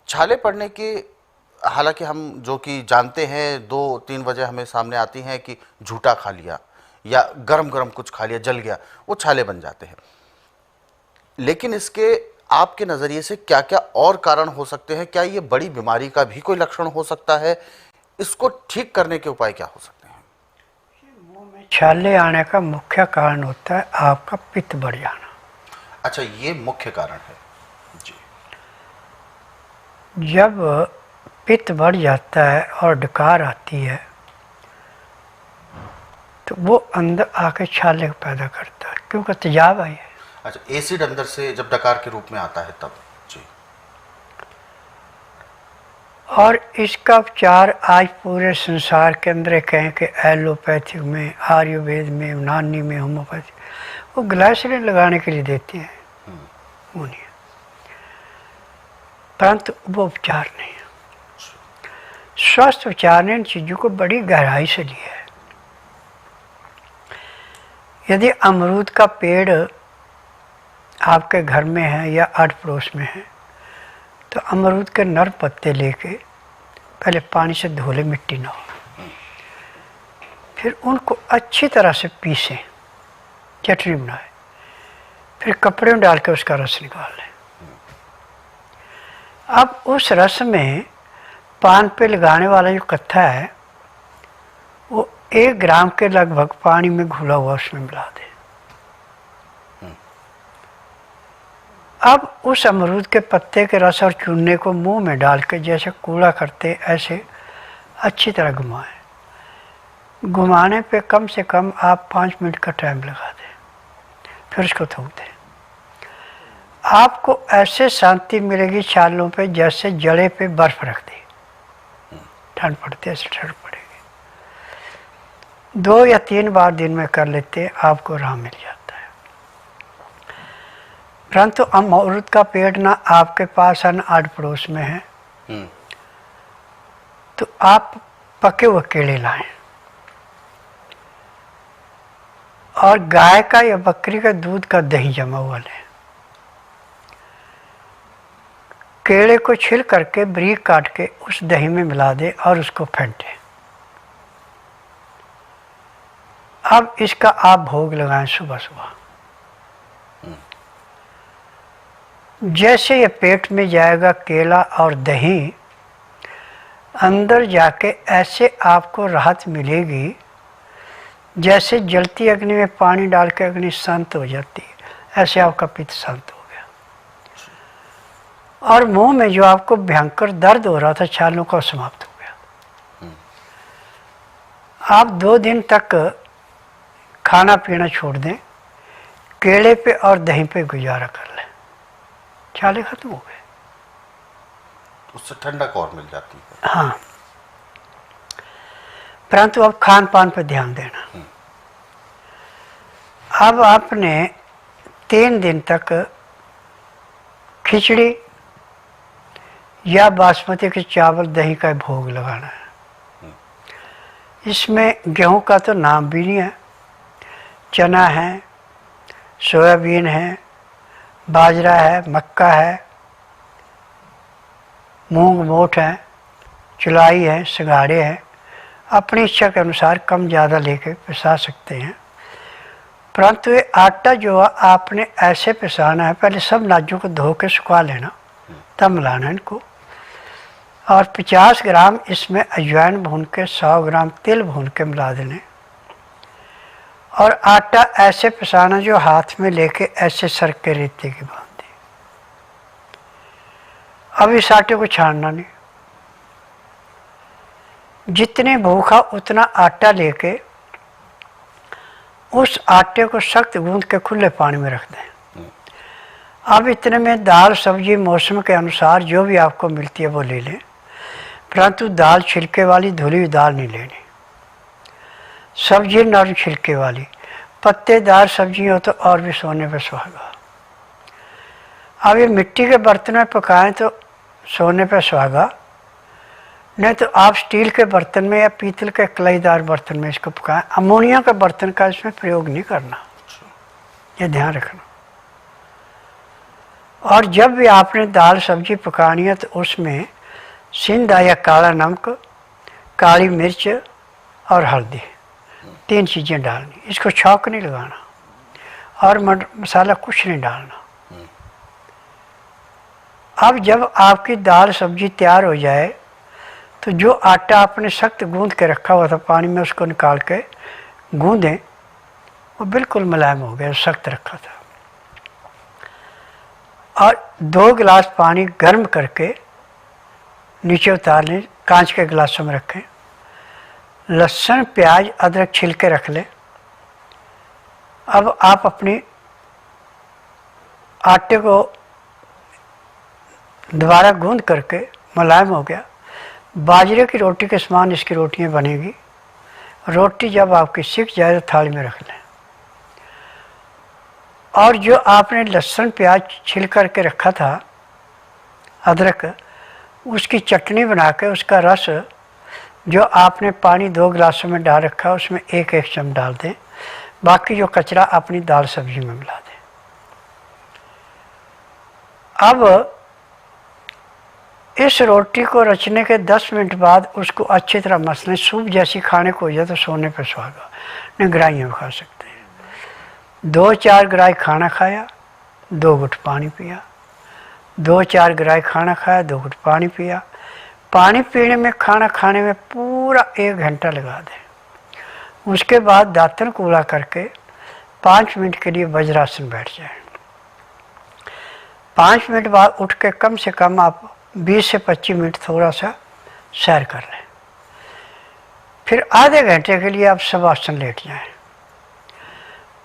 छाले पड़ने की, हालांकि हम जो कि जानते हैं, 2-3 वजह हमें सामने आती हैं कि झूठा खा लिया या गरम गरम कुछ खा लिया, जल गया, वो छाले बन जाते हैं। लेकिन इसके आपके नज़रिए से क्या क्या और कारण हो सकते हैं? क्या ये बड़ी बीमारी का भी कोई लक्षण हो सकता है? इसको ठीक करने के उपाय क्या हो सकते हैं? छाले आने का मुख्य कारण होता है आपका पित्त बढ़ जाना। अच्छा, ये मुख्य कारण है जी। जब पित्त बढ़ जाता है और डकार आती है तो वो अंदर आके छाले पैदा करता है, क्योंकि तेजाब आई है। अच्छा, एसिड अंदर से जब डकार के रूप में आता है तब जी। और इसका उपचार आज पूरे संसार के अंदर कहें कि एलोपैथिक में, आयुर्वेद में, यूनानी में, होम्योपैथी, वो ग्लाइसरीन लगाने के लिए देते हैं, वो नहीं है, परंतु वो उपचार नहीं है। स्वस्थ उपचार ने इन चीज़ों को बड़ी गहराई से लिया है। यदि अमरूद का पेड़ आपके घर में है या आड़ पड़ोस में है तो अमरूद के नर पत्ते लेके पहले पानी से धो ले, मिट्टी ना हो, फिर उनको अच्छी तरह से पीसें, चटनी बनाए, फिर कपड़े में डाल के उसका रस निकाल लें। अब उस रस में पान पे लगाने वाला जो कत्था है वो 1 ग्राम के लगभग पानी में घुला हुआ उसमें मिला दें। अब उस अमरूद के पत्ते के रस और चूने को मुंह में डाल के जैसे कूड़ा करते ऐसे अच्छी तरह घुमाएं। घुमाने पे कम से कम आप 5 मिनट का टाइम लगा दें, फिर उसको थूक दें। आपको ऐसे शांति मिलेगी छालों पे जैसे जड़े पे बर्फ रख दी, ठंड पड़ती है ऐसे ठंड पड़ेगी। 2 या 3 बार दिन में कर लेते आपको आराम मिल जाता है। परंतु अमरूद का पेड़ ना आपके पास है ना आड़ पड़ोस में है, तो आप पके हुए केले लाएं और गाय का या बकरी का दूध का दही जमा हुआ लें। केले को छिल करके बारीक काट के उस दही में मिला दें और उसको फेंटें। अब इसका आप भोग लगाएं सुबह सुबह। जैसे ये पेट में जाएगा केला और दही, अंदर जाके ऐसे आपको राहत मिलेगी जैसे जलती अग्नि में पानी डाल के अग्नि शांत हो जाती है, ऐसे आपका पित्त शांत हो गया। और मुंह में जो आपको भयंकर दर्द हो रहा था छालों का समाप्त हो गया। आप 2 दिन तक खाना पीना छोड़ दें, केले पे और दही पे गुजारा कर लें, छाले खत्म हो गए। उससे ठंडक और मिल जाती है। हाँ, परंतु अब खान पान पर ध्यान देना। अब आपने 3 दिन तक खिचड़ी या बासमती के चावल दही का भोग लगाना है। इसमें गेहूं का तो नाम भी नहीं है, चना है, सोयाबीन है, बाजरा है, मक्का है, मूंग मोठ है, चुलाई है, सिंघाड़े हैं। अपनी इच्छा के अनुसार कम ज़्यादा लेके पिसा सकते हैं। परंतु ये आटा जो है आपने ऐसे पिसाना है, पहले सब नाजों को धो के सुखा लेना, तब मिलाना इनको। और 50 ग्राम इसमें अजवाइन भून के, 100 ग्राम तिल भून के मिला देने। और आटा ऐसे पिसाना जो हाथ में लेके ऐसे सर के रेते की बांधे। अब इस आटे को छानना नहीं, जितने भूखा उतना आटा लेके उस आटे को सख्त गूंद के खुले पानी में रख दें। अब इतने में दाल सब्जी मौसम के अनुसार जो भी आपको मिलती है वो ले लें, परंतु दाल छिलके वाली धुली हुई दाल नहीं लेनी। सब्जी नरम छिलके वाली, पत्तेदार सब्जी हो तो और भी सोने पे सुहागा। अब ये मिट्टी के बर्तन में पकाएं तो सोने पे सुहागा, नहीं तो आप स्टील के बर्तन में या पीतल के कलाईदार बर्तन में इसको पकाएं। अमोनिया का बर्तन का इसमें प्रयोग नहीं करना, ये ध्यान रखना। और जब भी आपने दाल सब्जी पकानी है तो उसमें सिंधा या काला नमक, काली मिर्च और हल्दी, 3 चीज़ें डालनी। इसको छौंक नहीं लगाना और मसाला कुछ नहीं डालना। अब जब आपकी दाल सब्जी तैयार हो जाए तो जो आटा आपने सख्त गूंद के रखा हुआ था पानी में, उसको निकाल के गूंदें, वो बिल्कुल मुलायम हो गया, सख्त रखा था। और 2 गिलास पानी गर्म करके नीचे उतार लें, कांच के गिलासों में रखें। लहसुन प्याज अदरक छिल के रख लें। अब आप अपने आटे को दोबारा गूंद करके मुलायम हो गया, बाजरे की रोटी के समान इसकी रोटियां बनेगी। रोटी जब आपकी सिक जाए तो थाली में रख लें। और जो आपने लहसुन प्याज छिल करके रखा था, अदरक, उसकी चटनी बना के उसका रस जो आपने पानी 2 गिलासों में डाल रखा है उसमें 1-1 चम्मच डाल दें। बाकी जो कचरा अपनी दाल सब्जी में मिला दें। अब इस रोटी को रचने के 10 मिनट बाद उसको अच्छी तरह मसलें। सूप जैसी खाने को हो जाए तो सोने पर सुहागा, नहीं ग्राहियाँ खा सकते हैं। 2-4 ग्राही खाना खाया, 2 घुट पानी पिया। 2-4 ग्राही खाना खाया, 2 घुट पानी पिया। पानी पीने में, खाना खाने में पूरा 1 घंटा लगा दें। उसके बाद दांतन कूड़ा करके 5 मिनट के लिए वज्रासन बैठ जाए। 5 मिनट बाद उठ के कम से कम आप 20 से 25 मिनट थोड़ा सा सैर कर लें। फिर आधे घंटे के लिए आप शवासन लेट जाएं।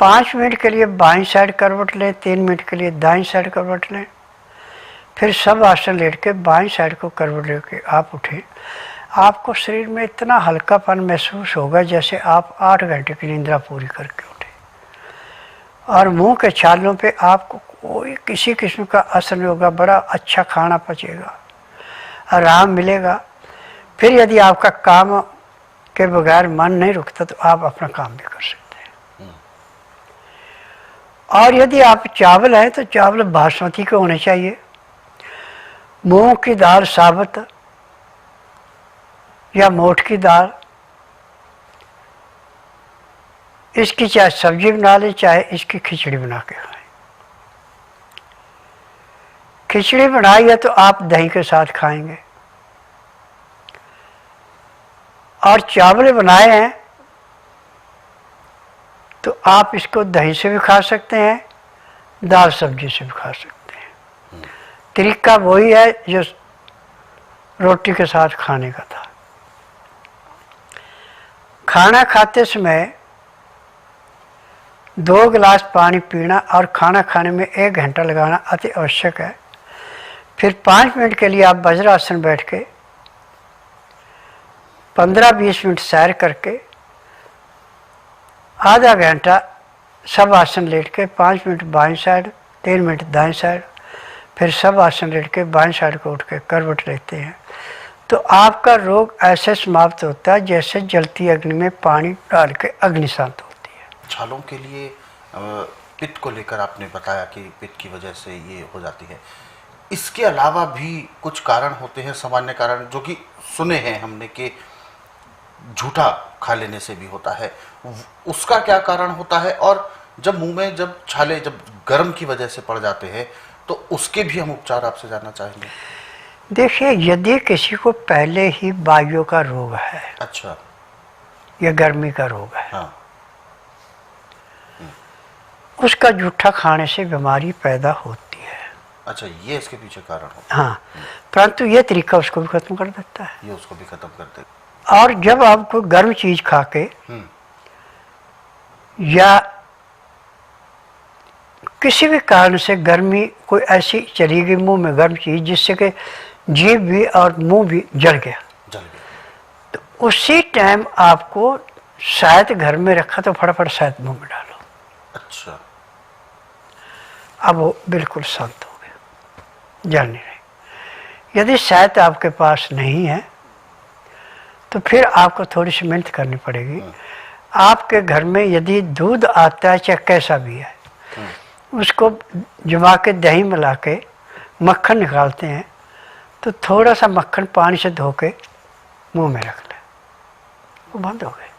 5 मिनट के लिए बाईं साइड करवट लें, 3 मिनट के लिए दाईं साइड करवट लें। फिर सब आसन लेट के बाईं साइड को करवट लेके आप उठें। आपको शरीर में इतना हल्कापन महसूस होगा जैसे आप 8 घंटे की निंद्रा पूरी करके उठे। और मुंह के छालों पे आपको कोई किसी किस्म का असर नहीं होगा। बड़ा अच्छा खाना पचेगा, आराम मिलेगा। फिर यदि आपका काम के बगैर मन नहीं रुकता तो आप अपना काम भी कर सकते हैं। और यदि आप चावल है तो चावल बासमती के होने चाहिए। मूंग की दाल साबुत या मोठ की दाल, इसकी चाहे सब्जी बना लें, चाहे इसकी खिचड़ी बना के खाएं। खिचड़ी बनाई है तो आप दही के साथ खाएंगे। और चावल बनाए हैं तो आप इसको दही से भी खा सकते हैं, दाल सब्जी से भी खा सकते हैं। तरीका वही है जो रोटी के साथ खाने का था। खाना खाते समय 2 गिलास पानी पीना और खाना खाने में 1 घंटा लगाना अति आवश्यक है। फिर 5 मिनट के लिए आप वज्रासन बैठ के 15-20 मिनट सैर करके, आधा घंटा सब आसन लेट के 5 मिनट बाईं साइड, 3 मिनट दाईं साइड, फिर सब आसन लेट के बाईं साइड को उठ के करवट लेते हैं तो आपका रोग ऐसे समाप्त होता है जैसे जलती अग्नि में पानी डाल के अग्नि शांत होती है। छालों के लिए पित्त को लेकर आपने बताया कि पित्त की वजह से ये हो जाती है। इसके अलावा भी कुछ कारण होते हैं, सामान्य कारण, जो कि सुने हैं हमने कि झूठा खा लेने से भी होता है। उसका क्या कारण होता है? और जब मुंह में जब छाले जब गर्म की वजह से पड़ जाते हैं तो उसके भी हम उपचार आपसे जानना चाहेंगे। देखिए, यदि किसी को पहले ही वायु का रोग है, अच्छा, या गर्मी का रोग है, हाँ, उसका जूठा खाने से बीमारी पैदा होती है। अच्छा, ये इसके पीछे कारण होता हाँ, परंतु ये तरीका उसको भी खत्म कर देता है। ये उसको भी खत्म कर देता। और जब आपको गर्म चीज खा के या किसी भी कारण से गर्मी कोई ऐसी चली गई मुंह में गर्म चीज जिससे कि जीभ भी और मुंह भी जल गया, तो उसी टाइम आपको शहद घर में रखा तो फटाफट शहद मुंह में डालो। अच्छा, अब वो बिल्कुल शांत हो गया, जल नहीं रही। यदि शहद आपके पास नहीं है तो फिर आपको थोड़ी सी मेहनत करनी पड़ेगी। आपके घर में यदि दूध आता है, चाहे कैसा भी है, उसको जमा के दही मिला के मक्खन निकालते हैं तो थोड़ा सा मक्खन पानी से धो के मुँह में रख लें, वो बंद हो गए।